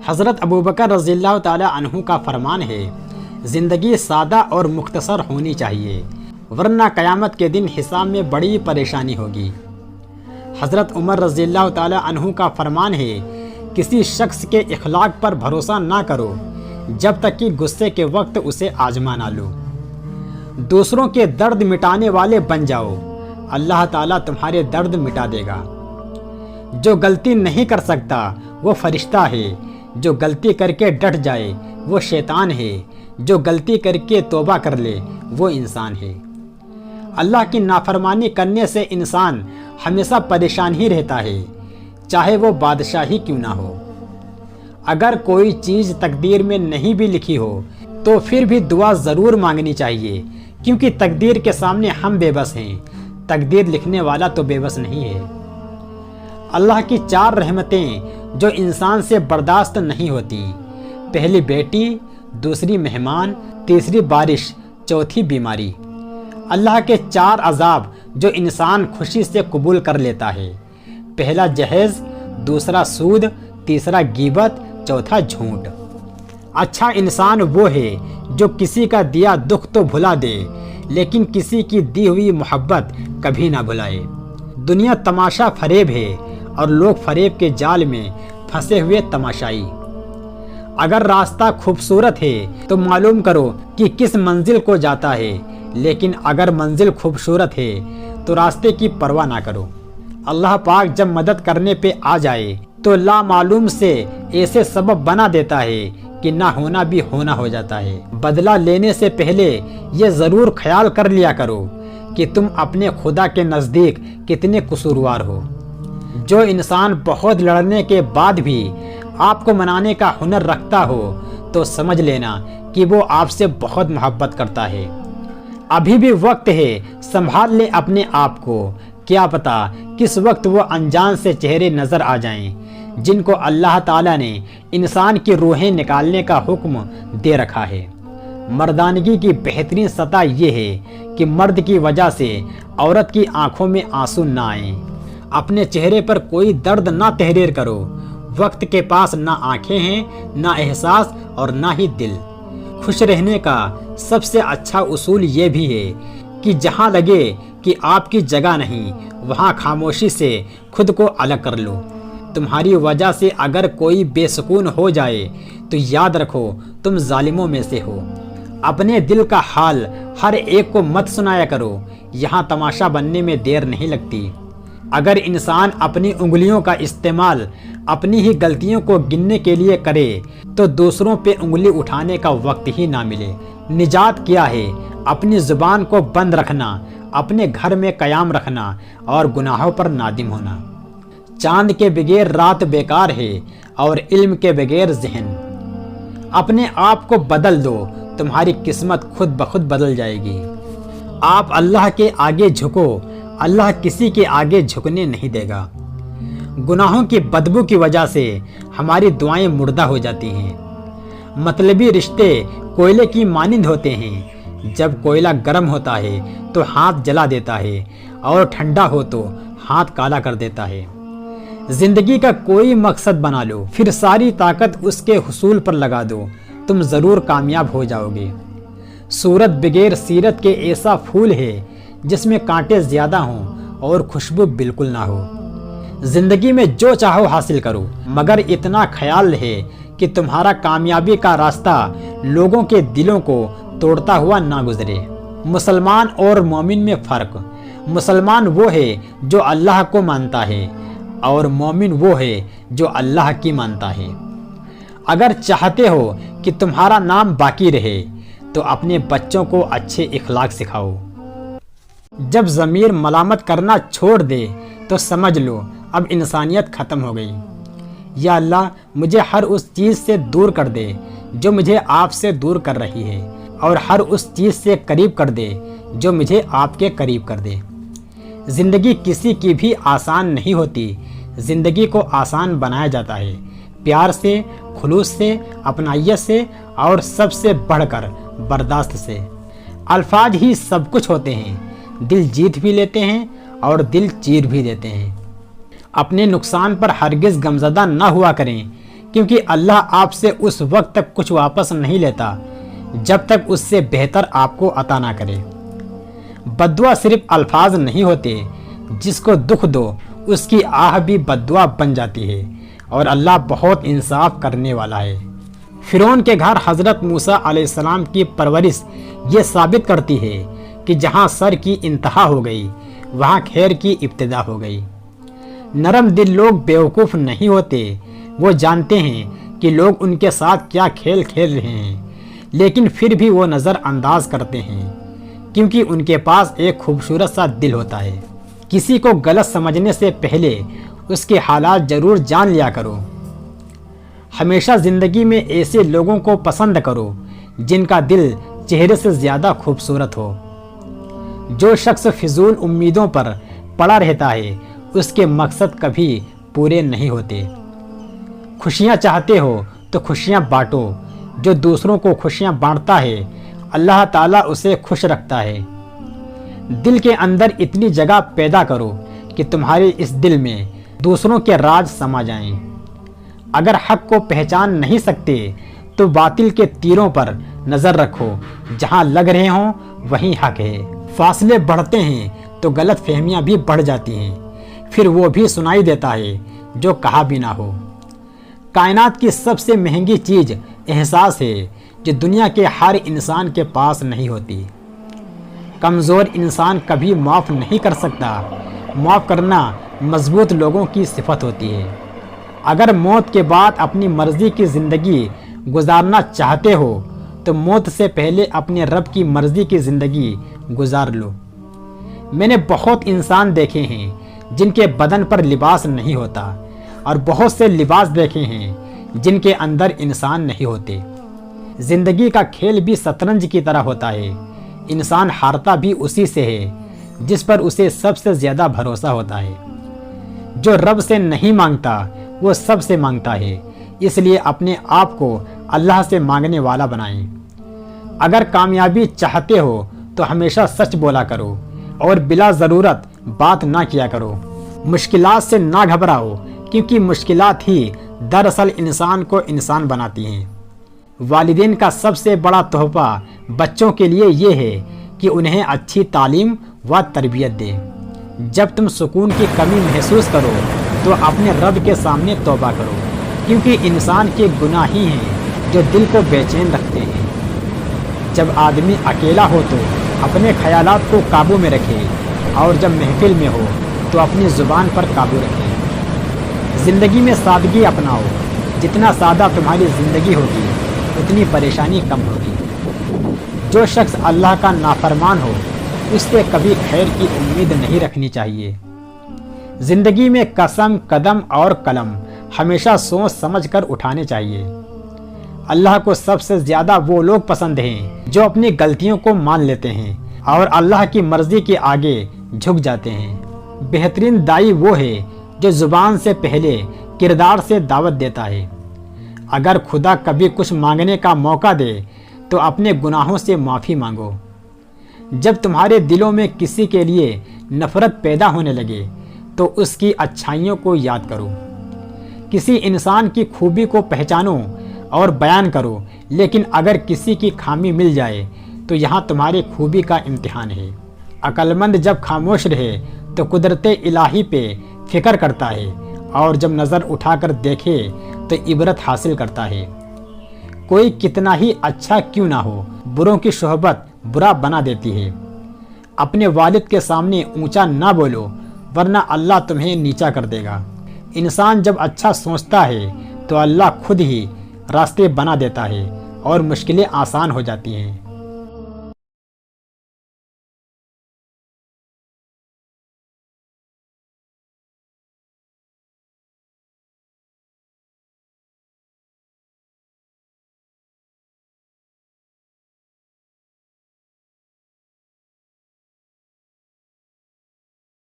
حضرت ابوبکر رضی اللہ تعالیٰ عنہ کا فرمان ہے، زندگی سادہ اور مختصر ہونی چاہیے ورنہ قیامت کے دن حساب میں بڑی پریشانی ہوگی۔ حضرت عمر رضی اللہ تعالیٰ عنہ کا فرمان ہے، کسی شخص کے اخلاق پر بھروسہ نہ کرو جب تک کہ غصے کے وقت اسے آزما نہ لو۔ دوسروں کے درد مٹانے والے بن جاؤ، اللہ تعالیٰ تمہارے درد مٹا دے گا۔ جو غلطی نہیں کر سکتا وہ فرشتہ ہے، جو غلطی کر کے ڈٹ جائے وہ شیطان ہے، جو غلطی کر کے توبہ کر لے وہ انسان ہے۔ اللہ کی نافرمانی کرنے سے انسان ہمیشہ پریشان ہی رہتا ہے، چاہے وہ بادشاہ ہی کیوں نہ ہو۔ اگر کوئی چیز تقدیر میں نہیں بھی لکھی ہو تو پھر بھی دعا ضرور مانگنی چاہیے، کیونکہ تقدیر کے سامنے ہم بے بس ہیں، تقدیر لکھنے والا تو بے بس نہیں ہے۔ اللہ کی 4 رحمتیں جو انسان سے برداشت نہیں ہوتی، پہلی بیٹی، دوسری مہمان، تیسری بارش، چوتھی بیماری۔ اللہ کے 4 عذاب جو انسان خوشی سے قبول کر لیتا ہے، پہلا جہیز، دوسرا سود، تیسرا غیبت، چوتھا جھوٹ۔ اچھا انسان وہ ہے جو کسی کا دیا دکھ تو بھلا دے لیکن کسی کی دی ہوئی محبت کبھی نہ بھلائے۔ دنیا تماشا فریب ہے اور لوگ فریب کے جال میں پھنسے ہوئے تماشائی۔ اگر راستہ خوبصورت ہے تو معلوم کرو کہ کس منزل کو جاتا ہے، لیکن اگر منزل خوبصورت ہے تو راستے کی پرواہ نہ کرو۔ اللہ پاک جب مدد کرنے پہ آ جائے تو لا معلوم سے ایسے سبب بنا دیتا ہے کہ نہ ہونا بھی ہونا ہو جاتا ہے۔ بدلہ لینے سے پہلے یہ ضرور خیال کر لیا کرو کہ تم اپنے خدا کے نزدیک کتنے قصوروار ہو۔ جو انسان بہت لڑنے کے بعد بھی آپ کو منانے کا ہنر رکھتا ہو تو سمجھ لینا کہ وہ آپ سے بہت محبت کرتا ہے۔ ابھی بھی وقت ہے، سنبھال لے اپنے آپ کو، کیا پتا کس وقت وہ انجان سے چہرے نظر آ جائیں جن کو اللہ تعالیٰ نے انسان کی روحیں نکالنے کا حکم دے رکھا ہے۔ مردانگی کی بہترین سطح یہ ہے کہ مرد کی وجہ سے عورت کی آنکھوں میں آنسو نہ آئیں۔ اپنے چہرے پر کوئی درد نہ تحریر کرو، وقت کے پاس نہ آنکھیں ہیں، نہ احساس اور نہ ہی دل۔ خوش رہنے کا سب سے اچھا اصول یہ بھی ہے کہ جہاں لگے کہ آپ کی جگہ نہیں وہاں خاموشی سے خود کو الگ کر لو۔ تمہاری وجہ سے اگر کوئی بے سکون ہو جائے تو یاد رکھو تم ظالموں میں سے ہو۔ اپنے دل کا حال ہر ایک کو مت سنایا کرو، یہاں تماشا بننے میں دیر نہیں لگتی۔ اگر انسان اپنی انگلیوں کا استعمال اپنی ہی غلطیوں کو گننے کے لیے کرے تو دوسروں پہ انگلی اٹھانے کا وقت ہی نہ ملے۔ نجات کیا ہے؟ اپنی زبان کو بند رکھنا، اپنے گھر میں قیام رکھنا اور گناہوں پر نادم ہونا۔ چاند کے بغیر رات بیکار ہے اور علم کے بغیر ذہن۔ اپنے آپ کو بدل دو، تمہاری قسمت خود بخود بدل جائے گی۔ آپ اللہ کے آگے جھکو، اللہ کسی کے آگے جھکنے نہیں دے گا۔ گناہوں کی بدبو کی وجہ سے ہماری دعائیں مردہ ہو جاتی ہیں۔ مطلبی رشتے کوئلے کی مانند ہوتے ہیں، جب کوئلہ گرم ہوتا ہے تو ہاتھ جلا دیتا ہے اور ٹھنڈا ہو تو ہاتھ کالا کر دیتا ہے۔ زندگی کا کوئی مقصد بنا لو، پھر ساری طاقت اس کے حصول پر لگا دو، تم ضرور کامیاب ہو جاؤ گے۔ صورت بغیر سیرت کے ایسا پھول ہے جس میں کانٹے زیادہ ہوں اور خوشبو بالکل نہ ہو۔ زندگی میں جو چاہو حاصل کرو، مگر اتنا خیال رہے کہ تمہارا کامیابی کا راستہ لوگوں کے دلوں کو توڑتا ہوا نہ گزرے۔ مسلمان اور مومن میں فرق۔ مسلمان وہ ہے جو اللہ کو مانتا ہے اور مومن وہ ہے جو اللہ کی مانتا ہے۔ اگر چاہتے ہو کہ تمہارا نام باقی رہے تو اپنے بچوں کو اچھے اخلاق سکھاؤ۔ جب ضمیر ملامت کرنا چھوڑ دے تو سمجھ لو اب انسانیت ختم ہو گئی۔ یا اللہ مجھے ہر اس چیز سے دور کر دے جو مجھے آپ سے دور کر رہی ہے، اور ہر اس چیز سے قریب کر دے جو مجھے آپ کے قریب کر دے۔ زندگی کسی کی بھی آسان نہیں ہوتی، زندگی کو آسان بنایا جاتا ہے پیار سے، خلوص سے، اپنائیت سے اور سب سے بڑھ کر برداشت سے۔ الفاظ ہی سب کچھ ہوتے ہیں، دل جیت بھی لیتے ہیں اور دل چیر بھی دیتے ہیں۔ اپنے نقصان پر ہرگز غمزدہ نہ ہوا کریں کیونکہ اللہ آپ سے اس وقت تک کچھ واپس نہیں لیتا جب تک اس سے بہتر آپ کو عطا نہ کرے۔ بد دعا صرف الفاظ نہیں ہوتے، جس کو دکھ دو اس کی آہ بھی بد دعا بن جاتی ہے، اور اللہ بہت انصاف کرنے والا ہے۔ فرعون کے گھر حضرت موسیٰ علیہ السلام کی پرورش یہ ثابت کرتی ہے کہ جہاں سر کی انتہا ہو گئی وہاں خیر کی ابتدا ہو گئی۔ نرم دل لوگ بیوقوف نہیں ہوتے، وہ جانتے ہیں کہ لوگ ان کے ساتھ کیا کھیل کھیل رہے ہیں، لیکن پھر بھی وہ نظر انداز کرتے ہیں، کیونکہ ان کے پاس ایک خوبصورت سا دل ہوتا ہے۔ کسی کو غلط سمجھنے سے پہلے اس کے حالات ضرور جان لیا کرو۔ ہمیشہ زندگی میں ایسے لوگوں کو پسند کرو جن کا دل چہرے سے زیادہ خوبصورت ہو۔ جو شخص فضول امیدوں پر پڑا رہتا ہے اس کے مقصد کبھی پورے نہیں ہوتے۔ خوشیاں چاہتے ہو تو خوشیاں بانٹو۔ جو دوسروں کو خوشیاں بانٹتا ہے اللہ تعالیٰ اسے خوش رکھتا ہے۔ دل کے اندر اتنی جگہ پیدا کرو کہ تمہارے اس دل میں دوسروں کے راز سما جائیں۔ اگر حق کو پہچان نہیں سکتے تو باطل کے تیروں پر نظر رکھو، جہاں لگ رہے ہوں وہیں حق ہے۔ فاصلے بڑھتے ہیں تو غلط فہمیاں بھی بڑھ جاتی ہیں، پھر وہ بھی سنائی دیتا ہے جو کہا بھی نہ ہو۔ کائنات کی سب سے مہنگی چیز احساس ہے، جو دنیا کے ہر انسان کے پاس نہیں ہوتی۔ کمزور انسان کبھی معاف نہیں کر سکتا، معاف کرنا مضبوط لوگوں کی صفت ہوتی ہے۔ اگر موت کے بعد اپنی مرضی کی زندگی گزارنا چاہتے ہو تو موت سے پہلے اپنے رب کی مرضی کی زندگی گزار لو۔ میں نے بہت انسان دیکھے ہیں جن کے بدن پر لباس نہیں ہوتا، اور بہت سے لباس دیکھے ہیں جن کے اندر انسان نہیں ہوتے۔ زندگی کا کھیل بھی شطرنج کی طرح ہوتا ہے، انسان ہارتا بھی اسی سے ہے جس پر اسے سب سے زیادہ بھروسہ ہوتا ہے۔ جو رب سے نہیں مانگتا وہ سب سے مانگتا ہے، اس لیے اپنے آپ کو اللہ سے مانگنے والا بنائیں۔ اگر کامیابی چاہتے ہو تو ہمیشہ سچ بولا کرو اور بلا ضرورت بات نہ کیا کرو۔ مشکلات سے نہ گھبراؤ، کیونکہ مشکلات ہی دراصل انسان کو انسان بناتی ہیں۔ والدین کا سب سے بڑا تحفہ بچوں کے لیے یہ ہے کہ انہیں اچھی تعلیم و تربیت دے۔ جب تم سکون کی کمی محسوس کرو تو اپنے رب کے سامنے توبہ کرو، کیونکہ انسان کے گناہ ہی ہیں جو دل کو بے چین رکھتے ہیں۔ جب آدمی اکیلا ہو تو اپنے خیالات کو قابو میں رکھے، اور جب محفل میں ہو تو اپنی زبان پر قابو رکھے۔ زندگی میں سادگی اپناؤ، جتنا سادہ تمہاری زندگی ہوگی اتنی پریشانی کم ہوگی۔ جو شخص اللہ کا نافرمان ہو اس سے کبھی خیر کی امید نہیں رکھنی چاہیے۔ زندگی میں قسم، قدم اور قلم ہمیشہ سوچ سمجھ کر اٹھانے چاہیے۔ اللہ کو سب سے زیادہ وہ لوگ پسند ہیں جو اپنی غلطیوں کو مان لیتے ہیں اور اللہ کی مرضی کے آگے جھک جاتے ہیں۔ بہترین دائی وہ ہے جو زبان سے پہلے کردار سے دعوت دیتا ہے۔ اگر خدا کبھی کچھ مانگنے کا موقع دے تو اپنے گناہوں سے معافی مانگو۔ جب تمہارے دلوں میں کسی کے لیے نفرت پیدا ہونے لگے تو اس کی اچھائیوں کو یاد کرو۔ کسی انسان کی خوبی کو پہچانو اور بیان کرو، لیکن اگر کسی کی خامی مل جائے تو یہاں تمہاری خوبی کا امتحان ہے۔ عقل مند جب خاموش رہے تو قدرت الہی پہ فکر کرتا ہے، اور جب نظر اٹھا کر دیکھے تو عبرت حاصل کرتا ہے۔ کوئی کتنا ہی اچھا کیوں نہ ہو، بروں کی صحبت برا بنا دیتی ہے۔ اپنے والد کے سامنے اونچا نہ بولو، ورنہ اللہ تمہیں نیچا کر دے گا۔ انسان جب اچھا سوچتا ہے تو اللہ خود ہی راستے بنا دیتا ہے اور مشکلیں آسان ہو جاتی ہیں۔